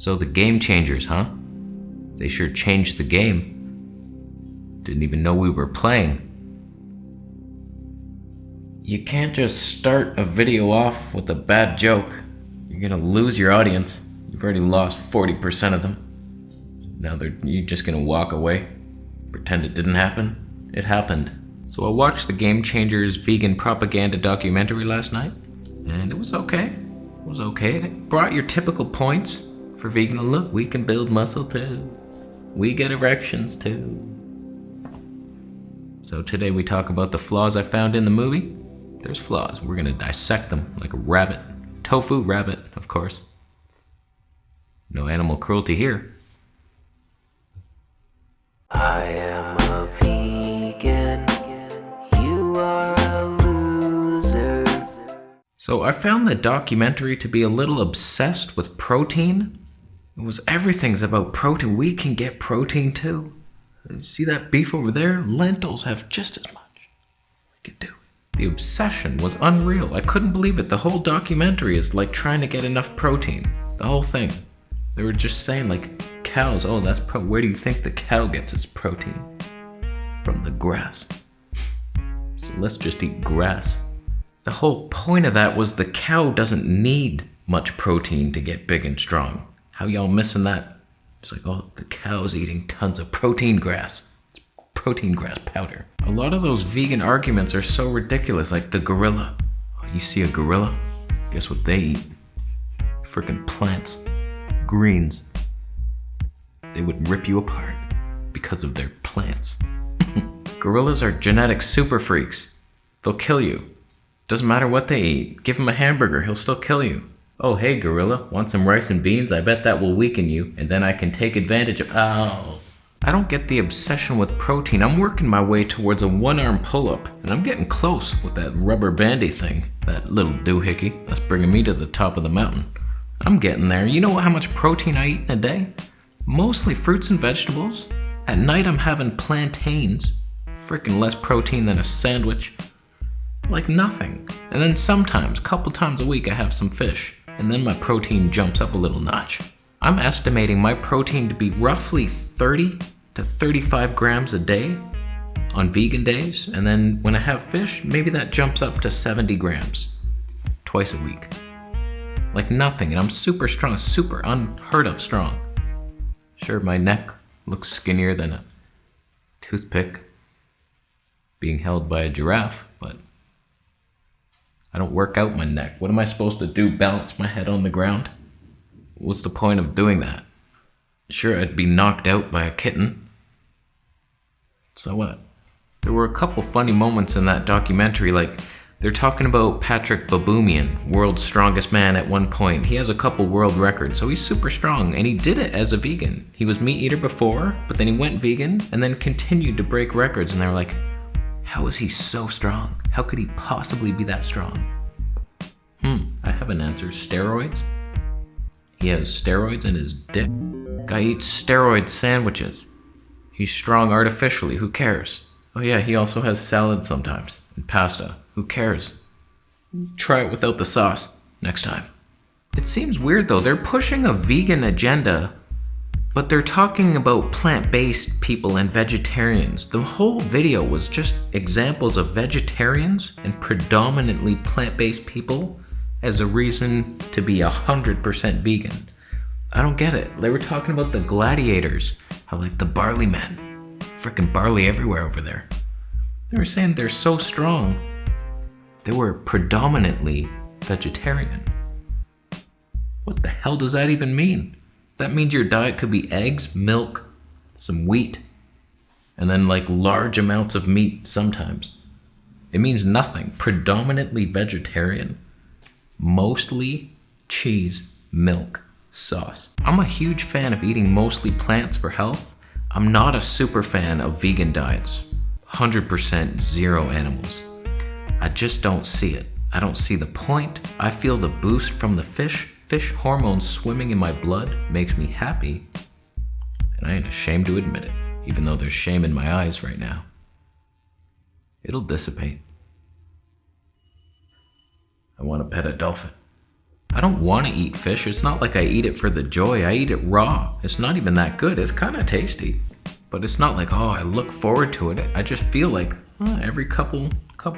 So the game changers, huh? They sure changed the game. Didn't even know we were playing. You can't just start a video off with a bad joke. You're gonna lose your audience. You've already lost 40% of them. Now you're just gonna walk away, pretend it didn't happen. It happened. So I watched the Game Changers vegan propaganda documentary last night, and it was okay. It was okay. It brought your typical points for vegan. Look, we can build muscle too. We get erections too. So today we talk about the flaws I found in the movie. There's flaws. We're gonna dissect them like a rabbit. Tofu rabbit, of course. No animal cruelty here. I am a vegan. You are a loser. So I found the documentary to be a little obsessed with protein. It was everything's about protein. We can get protein too. See that beef over there? Lentils have just as much. We can do it. The obsession was unreal. I couldn't believe it. The whole documentary is like trying to get enough protein. The whole thing. They were just saying like cows. Oh, that's where do you think the cow gets its protein? From the grass. So let's just eat grass. The whole point of that was the cow doesn't need much protein to get big and strong. How y'all missing that? It's like, oh, the cow's eating tons of protein grass. It's protein grass powder. A lot of those vegan arguments are so ridiculous, like the gorilla. Oh, you see a gorilla? Guess what they eat? Frickin' plants. Greens. They would rip you apart because of their plants. Gorillas are genetic super freaks. They'll kill you. Doesn't matter what they eat. Give him a hamburger, he'll still kill you. Oh, hey gorilla, want some rice and beans? I bet that will weaken you, and then I can take advantage of— Ow. I don't get the obsession with protein. I'm working my way towards a one-arm pull-up, and I'm getting close with that rubber bandy thing. That little doohickey, that's bringing me to the top of the mountain. I'm getting there. You know how much protein I eat in a day? Mostly fruits and vegetables. At night I'm having plantains. Freaking less protein than a sandwich. Like nothing. And then sometimes, couple times a week, I have some fish. And then my protein jumps up a little notch. I'm estimating my protein to be roughly 30 to 35 grams a day on vegan days. And then when I have fish, maybe that jumps up to 70 grams twice a week. Like nothing. And I'm super strong, super unheard of strong. Sure, my neck looks skinnier than a toothpick being held by a giraffe, but I don't work out my neck. What am I supposed to do? Balance my head on the ground? What's the point of doing that? Sure, I'd be knocked out by a kitten. So what? There were a couple funny moments in that documentary, like they're talking about Patrick Baboumian, world's strongest man at one point. He has a couple world records, so he's super strong, and he did it as a vegan. He was meat eater before, but then he went vegan, and then continued to break records, and they were like, how is he so strong? How could he possibly be that strong? I have an answer. Steroids? He has steroids in his dick. Guy eats steroid sandwiches. He's strong artificially. Who cares? Oh yeah, he also has salad sometimes. And pasta. Who cares? Try it without the sauce next time. It seems weird though. They're pushing a vegan agenda, but they're talking about plant-based people and vegetarians. The whole video was just examples of vegetarians and predominantly plant-based people as a reason to be 100% vegan. I don't get it. They were talking about the gladiators, how like the barley men, frickin' barley everywhere over there. They were saying they're so strong. They were predominantly vegetarian. What the hell does that even mean? That means your diet could be eggs, milk, some wheat, and then like large amounts of meat sometimes. It means nothing. Predominantly vegetarian. Mostly cheese, milk, sauce. I'm a huge fan of eating mostly plants for health. I'm not a super fan of vegan diets. 100% zero animals. I just don't see it. I don't see the point. I feel the boost from the fish. Fish hormones swimming in my blood makes me happy. And I ain't ashamed to admit it, even though there's shame in my eyes right now. It'll dissipate. I want to pet a dolphin. I don't want to eat fish. It's not like I eat it for the joy. I eat it raw. It's not even that good. It's kind of tasty. But it's not like, oh, I look forward to it. I just feel like every couple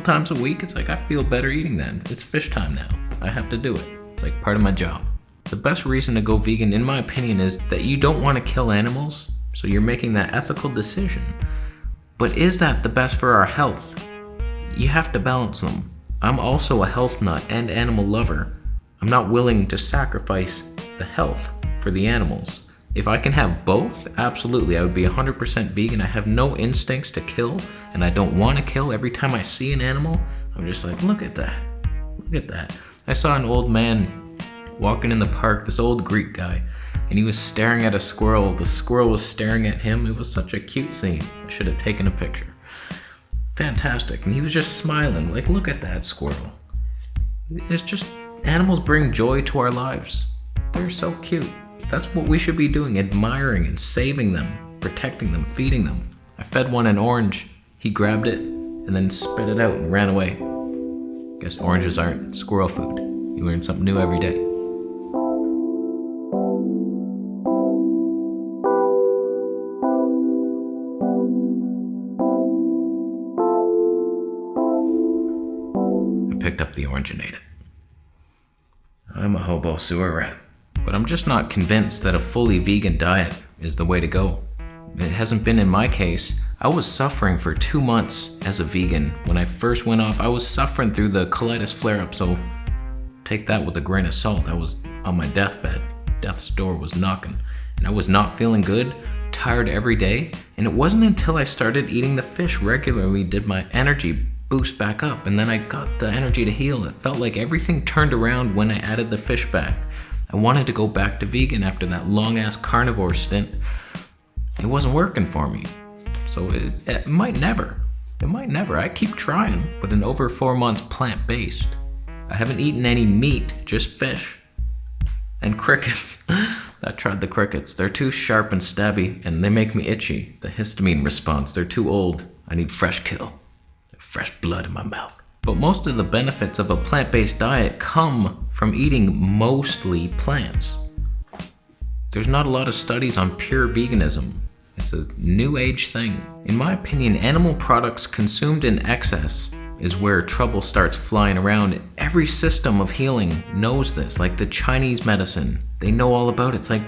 times a week, it's like I feel better eating that. It's fish time now. I have to do it. It's like part of my job. The best reason to go vegan, in my opinion, is that you don't want to kill animals, so you're making that ethical decision. But is that the best for our health? You have to balance them. I'm also a health nut and animal lover. I'm not willing to sacrifice the health for the animals. If I can have both, absolutely, I would be 100% vegan. I have no instincts to kill, and I don't want to kill. Every time I see an animal, I'm just like, look at that. Look at that. I saw an old man walking in the park, this old Greek guy, and he was staring at a squirrel. The squirrel was staring at him. It was such a cute scene. I should have taken a picture. Fantastic. And he was just smiling, like, look at that squirrel. It's just, animals bring joy to our lives. They're so cute. That's what we should be doing, admiring and saving them, protecting them, feeding them. I fed one an orange. He grabbed it and then spit it out and ran away. Guess oranges aren't squirrel food. You learn something new every day. I picked up the orange and ate it. I'm a hobo sewer rat. But I'm just not convinced that a fully vegan diet is the way to go. It hasn't been in my case. I was suffering for 2 months as a vegan. When I first went off, I was suffering through the colitis flare-up, so take that with a grain of salt. I was on my deathbed. Death's door was knocking. And I was not feeling good, tired every day. And it wasn't until I started eating the fish regularly did my energy boost back up. And then I got the energy to heal. It felt like everything turned around when I added the fish back. I wanted to go back to vegan after that long-ass carnivore stint. It wasn't working for me. So it might never. It might never. I keep trying, but in over 4 months, plant-based. I haven't eaten any meat, just fish. And crickets. I tried the crickets. They're too sharp and stabby, and they make me itchy. The histamine response, they're too old. I need fresh kill. Fresh blood in my mouth. But most of the benefits of a plant-based diet come from eating mostly plants. There's not a lot of studies on pure veganism. It's a new age thing. In my opinion, animal products consumed in excess is where trouble starts flying around. Every system of healing knows this, like the Chinese medicine. They know all about it. It's like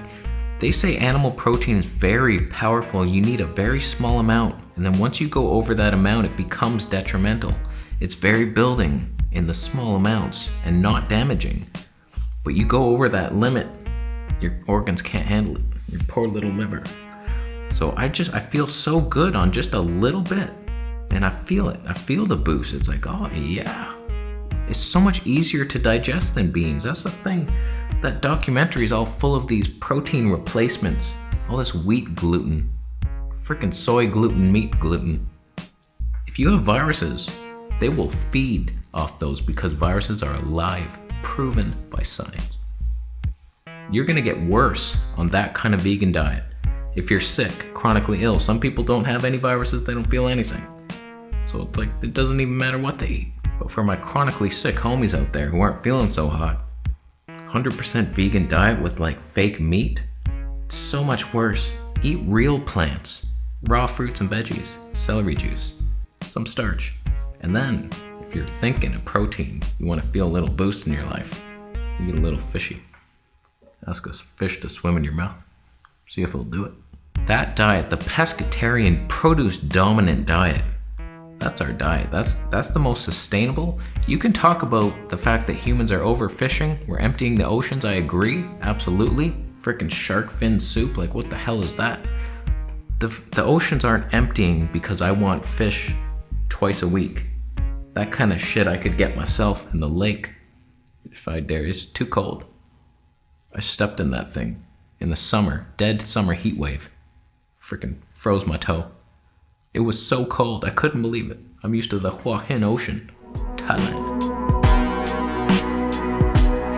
they say animal protein is very powerful. You need a very small amount. And then once you go over that amount, it becomes detrimental. It's very building in the small amounts and not damaging. But you go over that limit, your organs can't handle it. Your poor little liver. So I feel so good on just a little bit. And I feel it. I feel the boost. It's like, oh yeah. It's so much easier to digest than beans. That's the thing. That documentary is all full of these protein replacements. All this wheat gluten. Freaking soy gluten, meat gluten. If you have viruses, they will feed off those because viruses are alive, proven by science. You're gonna get worse on that kind of vegan diet. If you're sick, chronically ill, some people don't have any viruses, they don't feel anything. So it's like, it doesn't even matter what they eat. But for my chronically sick homies out there who aren't feeling so hot, 100% vegan diet with like fake meat, it's so much worse. Eat real plants, raw fruits and veggies, celery juice, some starch. And then, if you're thinking of protein, you want to feel a little boost in your life, you get a little fishy. Ask a fish to swim in your mouth. See if it'll do it. That diet, the pescatarian, produce-dominant diet, that's our diet. That's the most sustainable. You can talk about the fact that humans are overfishing, we're emptying the oceans, I agree, absolutely. Freaking shark fin soup, like what the hell is that? The oceans aren't emptying because I want fish twice a week. That kind of shit I could get myself in the lake if I dare. It's too cold. I stepped in that thing in the summer, dead summer heat wave. Freaking froze my toe. It was so cold, I couldn't believe it. I'm used to the Hua Hin Ocean, Thailand.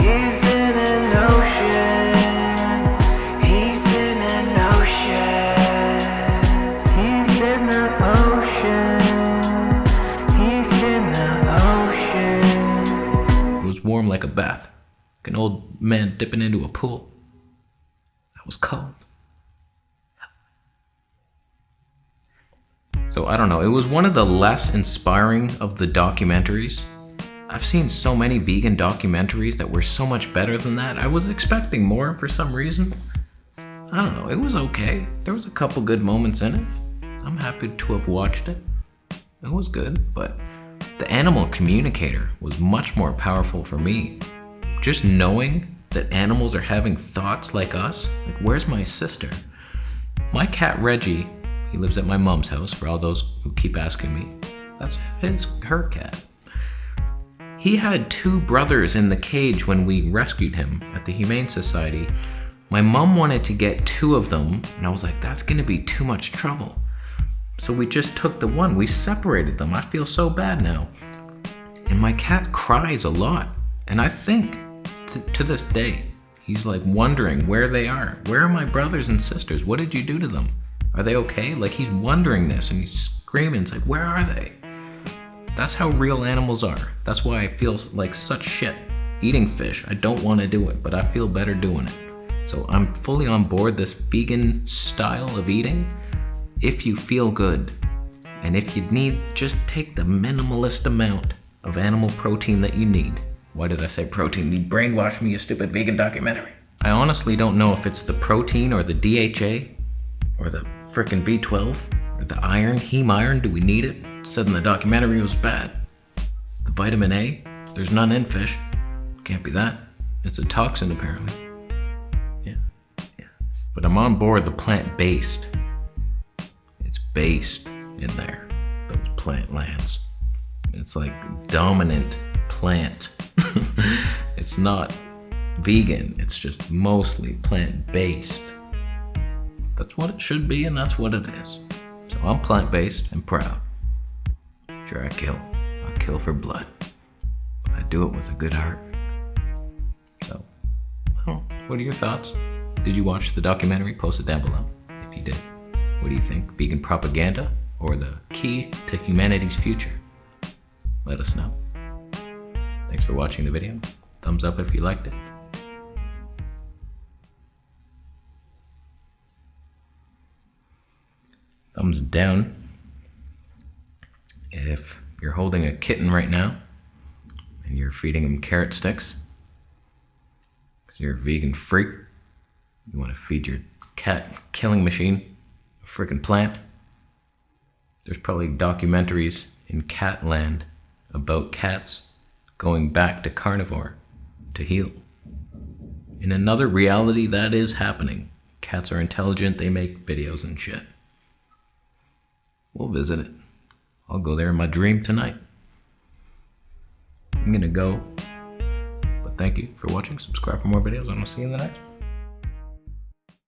He's in an ocean. He's in an ocean. He's in the ocean. He's in the ocean. It was warm like a bath, like an old dipping into a pool. That was cold. So I don't know, it was one of the less inspiring of the documentaries. I've seen so many vegan documentaries that were so much better than that. I was expecting more for some reason. I don't know, it was okay. There was a couple good moments in it. I'm happy to have watched it. It was good, but the animal communicator was much more powerful for me. Just knowing that animals are having thoughts like us. Like, where's my sister? My cat Reggie, he lives at my mom's house, for all those who keep asking me. That's her cat. He had 2 brothers in the cage when we rescued him at the Humane Society. My mom wanted to get 2 of them, and I was like, that's gonna be too much trouble. So we just took the one, we separated them. I feel so bad now. And my cat cries a lot. And I think, to this day, he's like wondering where they are. Where are my brothers and sisters? What did you do to them? Are they okay? Like, he's wondering this and he's screaming. It's like, where are they? That's how real animals are. That's why I feel like such shit eating fish. I don't want to do it, but I feel better doing it. So I'm fully on board this vegan style of eating. If you feel good, and if you need, just take the minimalist amount of animal protein that you need. Why did I say protein? You brainwashed me, you stupid vegan documentary. I honestly don't know if it's the protein or the DHA or the frickin' B12 or the iron, heme iron. Do we need it? It said in the documentary it was bad. The vitamin A, there's none in fish. Can't be that. It's a toxin apparently. Yeah. But I'm on board the plant-based. It's based in there, those plant lands. It's like dominant plant. It's not vegan, it's just mostly plant-based. That's what it should be, and that's what it is. So I'm plant-based and proud. Sure, I kill for blood, but I do it with a good heart. So, what are your thoughts? Did you watch the documentary? Post it down below if you did. What do you think? Vegan propaganda or the key to humanity's future? Let us know. Thanks for watching the video. Thumbs up if you liked it. Thumbs down if you're holding a kitten right now and you're feeding him carrot sticks because you're a vegan freak. You want to feed your cat killing machine a freaking plant. There's probably documentaries in cat land about cats going back to carnivore to heal. In another reality, that is happening. Cats are intelligent, they make videos and shit. We'll visit it. I'll go there in my dream tonight. I'm gonna go. But thank you for watching. Subscribe for more videos, and I'll see you in the next one.